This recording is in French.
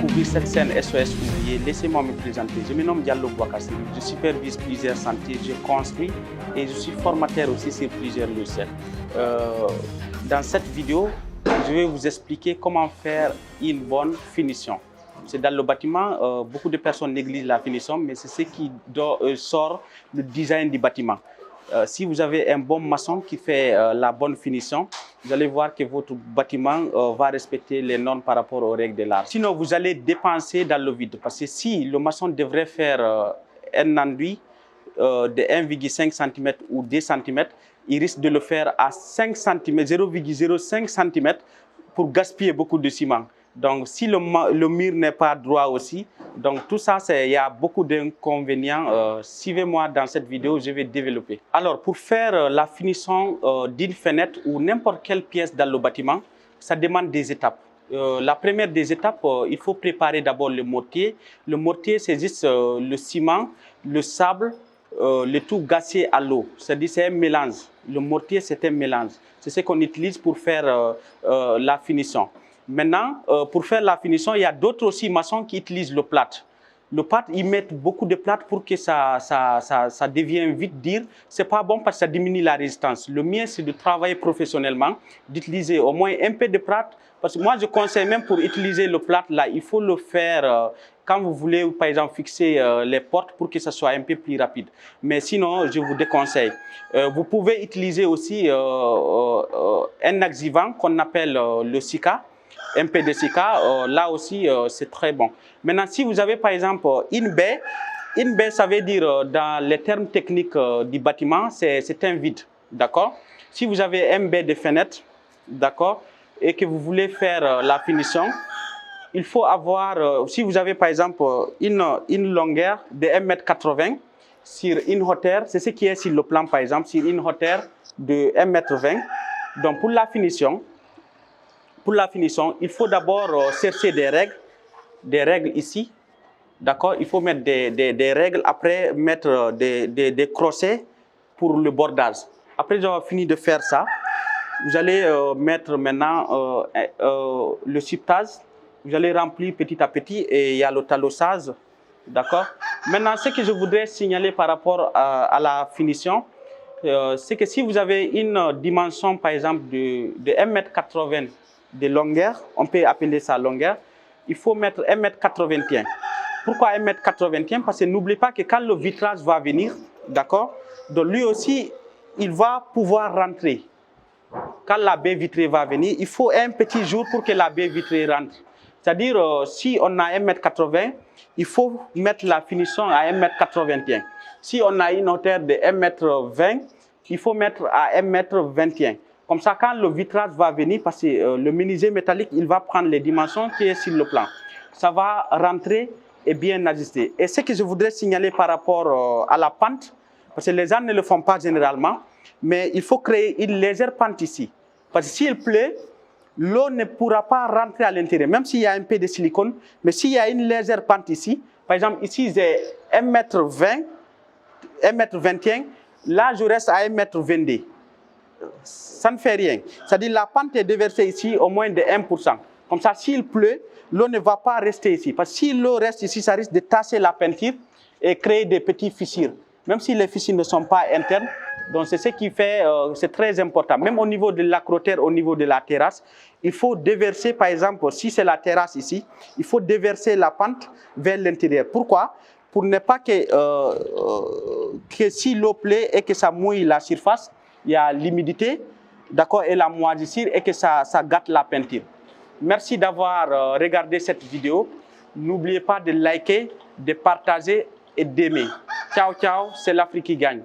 découvrir cette scène SOS Ouvrier, laissez-moi me présenter. Je me nomme Diallo Bouakassi, je supervise plusieurs chantiers, je construis et je suis formateur aussi sur plusieurs logiciels. Dans cette vidéo, je vais vous expliquer comment faire une bonne finition. C'est dans le bâtiment, beaucoup de personnes négligent la finition, mais c'est ce qui sort le design du bâtiment. Si vous avez un bon maçon qui fait la bonne finition, vous allez voir que votre bâtiment va respecter les normes par rapport aux règles de l'art. Sinon, vous allez dépenser dans le vide. Parce que si le maçon devrait faire un enduit de 1,5 cm ou 2 cm, il risque de le faire à 5 cm, 0,05 cm pour gaspiller beaucoup de ciment. Donc, si le mur n'est pas droit aussi, donc tout ça, il y a beaucoup d'inconvénients. Suivez-moi dans cette vidéo, je vais développer. Alors, pour faire la finition d'une fenêtre ou n'importe quelle pièce dans le bâtiment, ça demande des étapes. La première des étapes, il faut préparer d'abord le mortier. Le mortier, c'est juste le ciment, le sable, le tout gassé à l'eau. C'est-à-dire c'est un mélange. Le mortier, c'est un mélange. C'est ce qu'on utilise pour faire la finition. Maintenant, pour faire la finition, il y a d'autres aussi maçons qui utilisent le plâtre. Le plâtre, ils mettent beaucoup de plâtre pour que ça devienne vite dur. Ce n'est pas bon parce que ça diminue la résistance. Le mieux, c'est de travailler professionnellement, d'utiliser au moins un peu de plâtre. Parce que moi, je conseille même pour utiliser le plâtre, là, il faut le faire quand vous voulez, par exemple, fixer les portes pour que ça soit un peu plus rapide. Mais sinon, je vous déconseille. Vous pouvez utiliser aussi un adjuvant qu'on appelle le Sika. Un peu de Sika, là aussi, c'est très bon. Maintenant, si vous avez par exemple une baie, ça veut dire, dans les termes techniques du bâtiment, c'est un vide, d'accord? Si vous avez un baie de fenêtre, d'accord, et que vous voulez faire la finition, il faut avoir, si vous avez par exemple une longueur de 1,80 m sur une hauteur, c'est ce qui est sur le plan par exemple, sur une hauteur de 1,20 m. Donc pour la finition, il faut d'abord chercher des règles ici, d'accord? Il faut mettre des règles, après mettre des crochets pour le bordage. Après avoir fini de faire ça, vous allez mettre maintenant le subtage. Vous allez remplir petit à petit et il y a le talossage, d'accord? Maintenant, ce que je voudrais signaler par rapport à la finition, c'est que si vous avez une dimension, par exemple, de 1,80 m de longueur, on peut appeler ça longueur, il faut mettre 1,81 m. Pourquoi 1,81 m? Parce que n'oubliez pas que quand le vitrage va venir, d'accord, donc lui aussi, il va pouvoir rentrer. Quand la baie vitrée va venir, il faut un petit jour pour que la baie vitrée rentre. C'est-à-dire, si on a 1,80 m, il faut mettre la finition à 1,81 m. Si on a une hauteur de 1,20 m, il faut mettre à 1,21 m. Comme ça, quand le vitrage va venir, parce que le menuisier métallique, il va prendre les dimensions qui sont sur le plan. Ça va rentrer et bien ajuster. Et ce que je voudrais signaler par rapport à la pente, parce que les gens ne le font pas généralement, mais il faut créer une légère pente ici. Parce que s'il pleut, l'eau ne pourra pas rentrer à l'intérieur, même s'il y a un peu de silicone. Mais s'il y a une légère pente ici, par exemple, ici j'ai 1,20 m, 1,21 m, là je reste à 1,22 m. Ça ne fait rien. C'est-à-dire la pente est déversée ici au moins de 1%. Comme ça, s'il pleut, l'eau ne va pas rester ici. Parce que si l'eau reste ici, ça risque de tasser la peinture et créer des petites fissures. Même si les fissures ne sont pas internes. Donc c'est ce qui fait, c'est très important. Même au niveau de l'acrotère, au niveau de la terrasse, il faut déverser, par exemple, si c'est la terrasse ici, il faut déverser la pente vers l'intérieur. Pourquoi? Pour ne pas que si l'eau pleut et que ça mouille la surface, il y a l'humidité, d'accord, et la moisissure et que ça gâte la peinture. Merci d'avoir regardé cette vidéo. N'oubliez pas de liker, de partager et d'aimer. Ciao, ciao, c'est l'Afrique qui gagne.